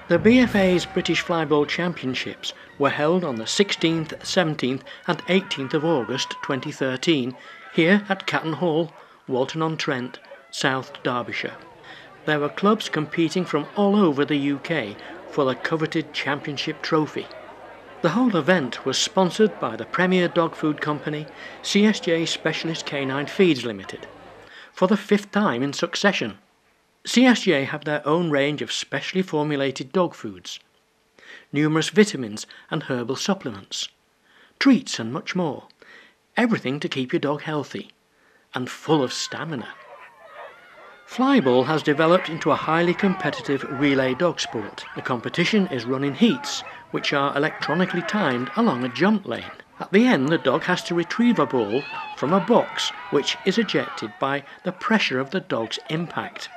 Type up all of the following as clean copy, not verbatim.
The BFA's British Flyball Championships were held on the 16th, 17th and 18th of August 2013 here at Catton Hall, Walton-on-Trent, South Derbyshire. There were clubs competing from all over the UK for the coveted championship trophy. The whole event was sponsored by the premier dog food company, CSJ Specialist Canine Feeds Limited, for the 5th time in succession. CSJ have their own range of specially formulated dog foods, numerous vitamins and herbal supplements, treats and much more. Everything to keep your dog healthy and full of stamina. Flyball has developed into a highly competitive relay dog sport. The competition is run in heats, which are electronically timed along a jump lane. At the end, the dog has to retrieve a ball from a box, which is ejected by the pressure of the dog's impact.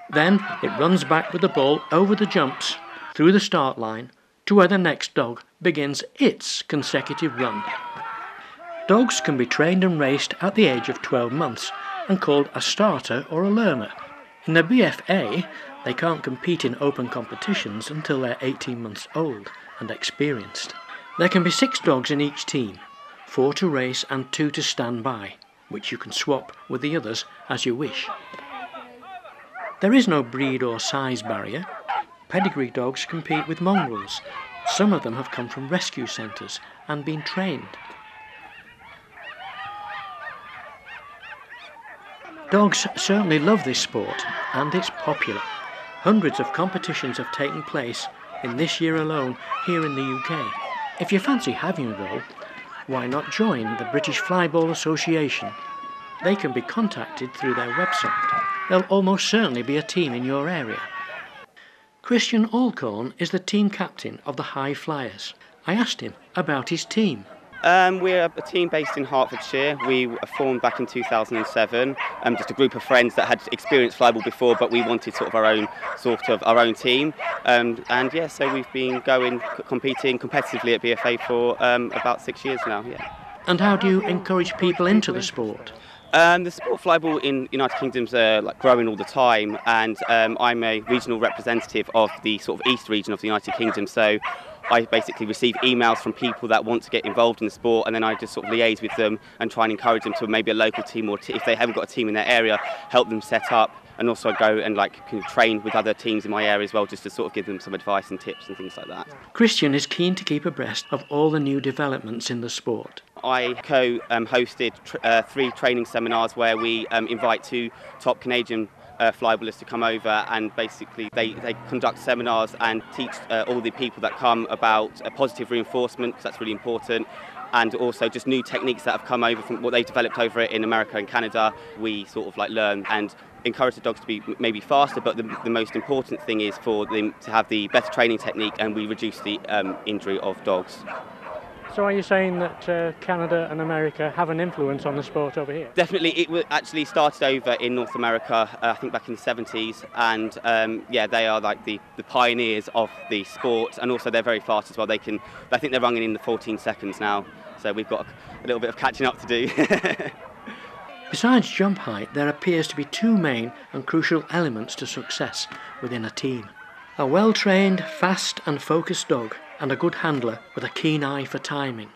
Then it runs back with the ball over the jumps, through the start line, to where the next dog begins its consecutive run. Dogs can be trained and raced at the age of 12 months and called a starter or a learner. In the BFA, they can't compete in open competitions until they're 18 months old and experienced. There can be 6 dogs in each team, 4 to race and 2 to stand by, which you can swap with the others as you wish. There is no breed or size barrier. Pedigree dogs compete with mongrels. Some of them have come from rescue centres and been trained. Dogs certainly love this sport, and it's popular. Hundreds of competitions have taken place in this year alone here in the UK. If you fancy having a go, why not join the British Flyball Association? They can be contacted through their website. There'll almost certainly be a team in your area. Kristian Allcorn is the team captain of the High Flyers. I asked him about his team. We're a team based in Hertfordshire. We were formed back in 2007, just a group of friends that had experienced flyball before, but we wanted our own team. So we've been competing competitively at BFA for about 6 years now. Yeah. And how do you encourage people into the sport? The sport flyball in United Kingdom's growing all the time, and I'm a regional representative of the East region of the United Kingdom. So I basically receive emails from people that want to get involved in the sport, and then I just liaise with them and try and encourage them to maybe a local team, or if they haven't got a team in their area, help them set up, and also go and train with other teams in my area as well, just to give them some advice and tips and things like that. Kristian is keen to keep abreast of all the new developments in the sport. I co-hosted 3 training seminars where we invite 2 top Canadian flyballers to come over, and basically they conduct seminars and teach all the people that come about positive reinforcement, because that's really important, and also just new techniques that have come over from what they've developed over in America and Canada. We learn and encourage the dogs to be maybe faster, but the most important thing is for them to have the better training technique, and we reduce the injury of dogs. So are you saying that Canada and America have an influence on the sport over here? Definitely. It actually started over in North America, I think back in the 70s, and they are the pioneers of the sport, and also they're very fast as well. I think they're running in the 14 seconds now, so we've got a little bit of catching up to do. Besides jump height, there appears to be 2 main and crucial elements to success within a team. A well-trained, fast and focused dog, and a good handler with a keen eye for timing.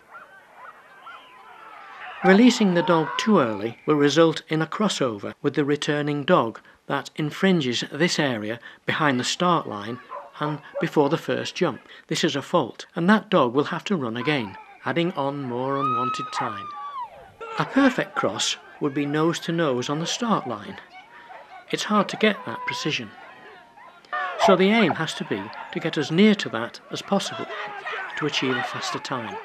Releasing the dog too early will result in a crossover with the returning dog that infringes this area behind the start line and before the first jump. This is a fault, and that dog will have to run again, adding on more unwanted time. A perfect cross would be nose to nose on the start line. It's hard to get that precision. So the aim has to be to get as near to that as possible to achieve a faster time.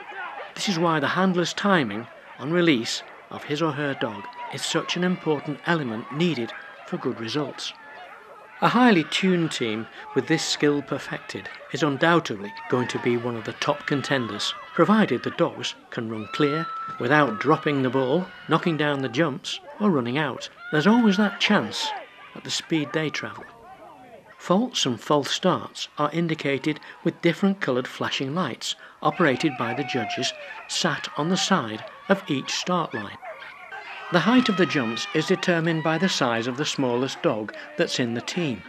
This is why the handler's timing on release of his or her dog is such an important element needed for good results. A highly tuned team with this skill perfected is undoubtedly going to be one of the top contenders, provided the dogs can run clear without dropping the ball, knocking down the jumps or running out. There's always that chance at the speed they travel. Faults and false starts are indicated with different coloured flashing lights operated by the judges sat on the side of each start line. The height of the jumps is determined by the size of the smallest dog that's in the team.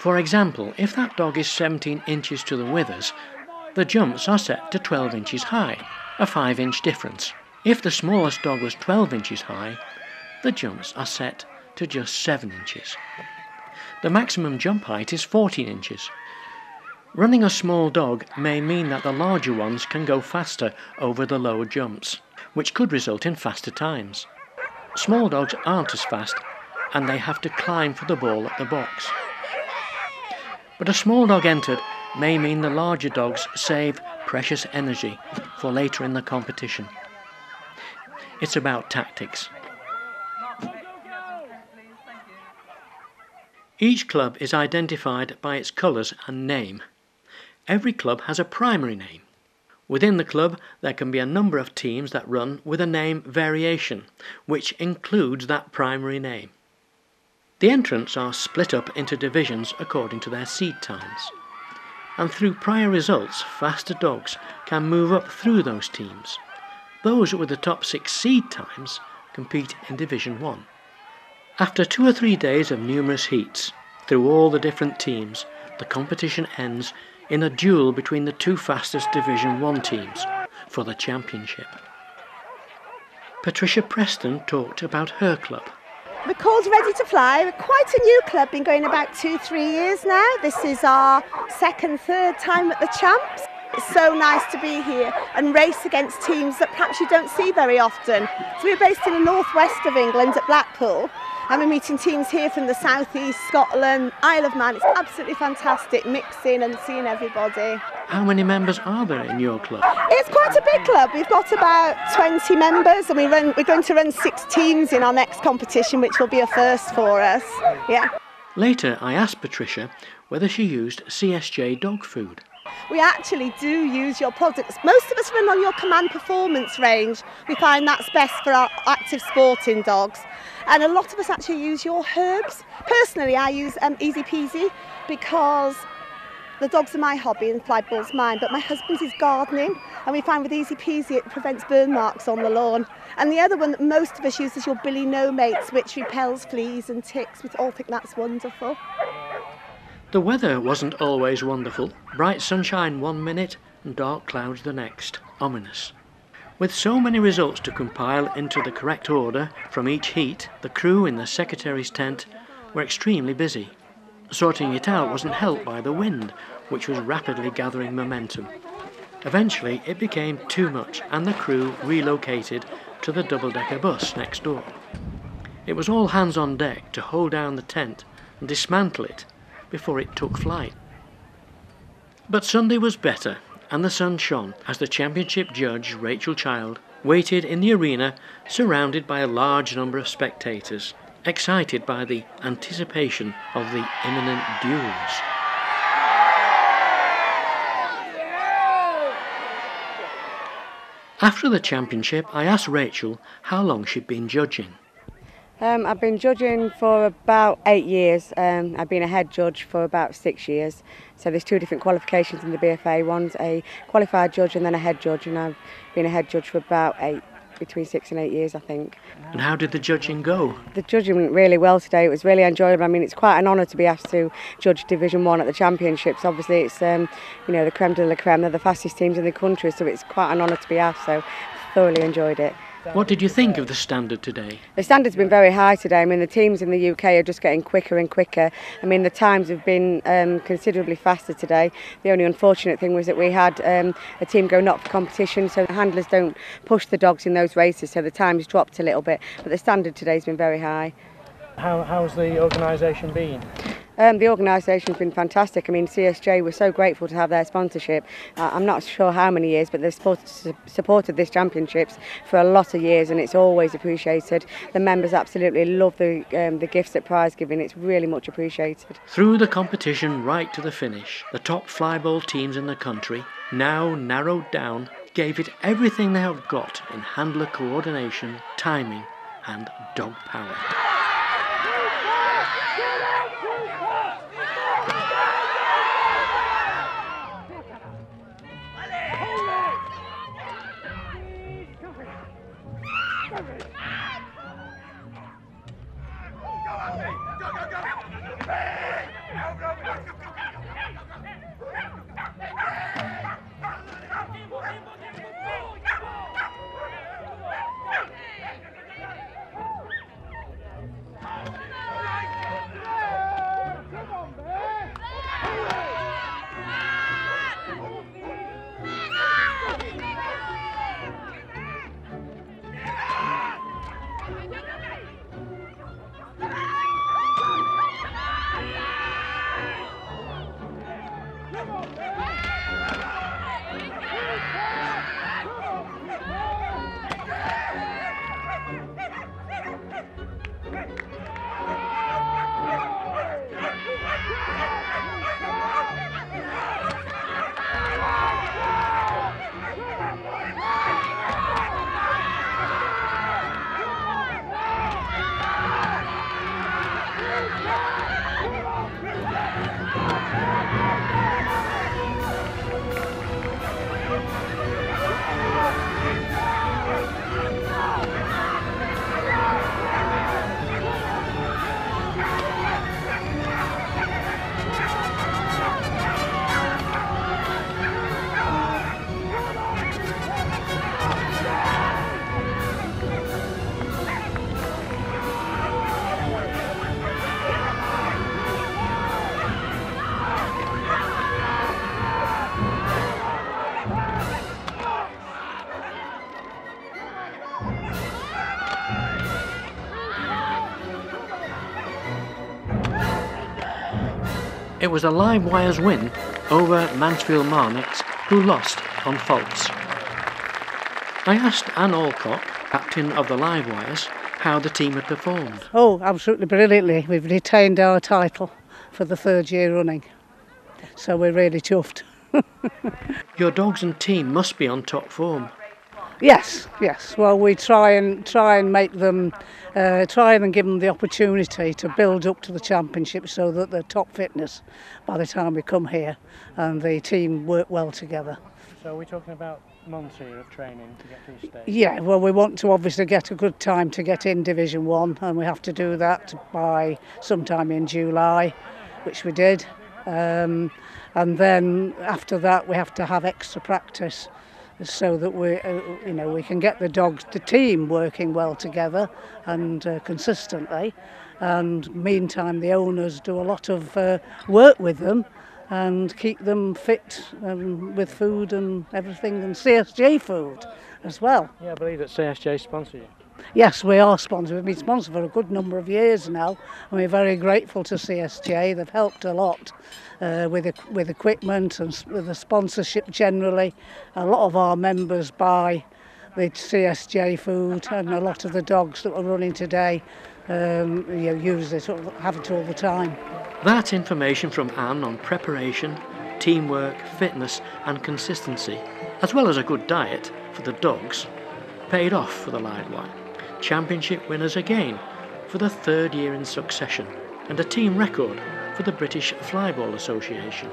For example, if that dog is 17 inches to the withers, the jumps are set to 12 inches high, a 5-inch difference. If the smallest dog was 12 inches high, the jumps are set to just 7 inches. The maximum jump height is 14 inches. Running a small dog may mean that the larger ones can go faster over the lower jumps, which could result in faster times. Small dogs aren't as fast, and they have to climb for the ball at the box. But a small dog entered may mean the larger dogs save precious energy for later in the competition. It's about tactics. Each club is identified by its colours and name. Every club has a primary name. Within the club there can be a number of teams that run with a name variation, which includes that primary name. The entrants are split up into divisions according to their seed times, and through prior results faster dogs can move up through those teams. Those with the top 6 seed times compete in Division 1. After 2 or 3 days of numerous heats through all the different teams, the competition ends in a duel between the 2 fastest Division 1 teams for the championship. Patricia Preston talked about her club. We're called Ready to Fly. We're quite a new club, been going about 2-3 years now. This is our second, third time at the Champs. It's so nice to be here and race against teams that perhaps you don't see very often. So we're based in the northwest of England at Blackpool, and we're meeting teams here from the southeast, Scotland, Isle of Man. It's absolutely fantastic mixing and seeing everybody. How many members are there in your club? It's quite a big club. We've got about 20 members, and we're going to run 6 teams in our next competition, which will be a first for us. Yeah. Later I asked Patricia whether she used CSJ dog food. We actually do use your products. Most of us run on your Command Performance range. We find that's best for our active sporting dogs. And a lot of us actually use your herbs. Personally, I use Easy Peasy because the dogs are my hobby and Flyball's mine, but my husband's is gardening, and we find with Easy Peasy it prevents burn marks on the lawn. And the other one that most of us use is your Billy No Mates, which repels fleas and ticks. We all think that's wonderful. The weather wasn't always wonderful. Bright sunshine one minute and dark clouds the next. Ominous. With so many results to compile into the correct order from each heat, the crew in the secretary's tent were extremely busy. Sorting it out wasn't helped by the wind, which was rapidly gathering momentum. Eventually it became too much and the crew relocated to the double-decker bus next door. It was all hands on deck to hold down the tent and dismantle it before it took flight. But Sunday was better, and the sun shone as the championship judge, Rachel Child, waited in the arena surrounded by a large number of spectators, excited by the anticipation of the imminent duels. After the championship, I asked Rachel how long she'd been judging. I've been judging for about 8 years. I've been a head judge for about 6 years. So there's 2 different qualifications in the BFA. One's a qualified judge and then a head judge, and I've been a head judge for about between 6 and 8 years, I think. And how did the judging go? The judging went really well today. It was really enjoyable. I mean, it's quite an honour to be asked to judge Division 1 at the Championships. Obviously, it's the creme de la creme. They're the fastest teams in the country, so it's quite an honour to be asked. So thoroughly enjoyed it. What did you think of the standard today? The standard's been very high today. I mean, the teams in the UK are just getting quicker and quicker. I mean, the times have been considerably faster today. The only unfortunate thing was that we had a team go not for competition, so the handlers don't push the dogs in those races, so the times dropped a little bit. But the standard today's been very high. How's the organisation been? The organisation's been fantastic. I mean, CSJ were so grateful to have their sponsorship. I'm not sure how many years, but they've supported this championships for a lot of years, and it's always appreciated. The members absolutely love the gifts at prize giving. It's really much appreciated. Through the competition right to the finish, the top flyball teams in the country, now narrowed down, gave it everything they have got in handler coordination, timing and dog power. It was a live wires win over Mansfield Marnix, who lost on faults. I asked Anne Alcock, captain of the live wires, how the team had performed. Oh, absolutely brilliantly. We've retained our title for the 3rd year running, so we're really chuffed. Your dogs and team must be on top form. Yes. Well, we try and make them, try and give them the opportunity to build up to the championship so that they're top fitness by the time we come here, and the team work well together. So are we talking about months here of training to get to the stage? Yeah, well, we want to obviously get a good time to get in Division 1, and we have to do that by sometime in July, which we did. And then after that we have to have extra practice so that we can get the team working well together and consistently. And meantime, the owners do a lot of work with them and keep them fit with food and everything, and CSJ food as well. Yeah, I believe that CSJ sponsor you. Yes, we are sponsored. We've been sponsored for a good number of years now, and we're very grateful to CSJ. They've helped a lot with equipment and with the sponsorship generally. A lot of our members buy the CSJ food, and a lot of the dogs that are running today use it, have it all the time. That information from Anne on preparation, teamwork, fitness and consistency, as well as a good diet for the dogs, paid off for the live wire. Championship winners again for the 3rd year in succession, and a team record for the British Flyball Association.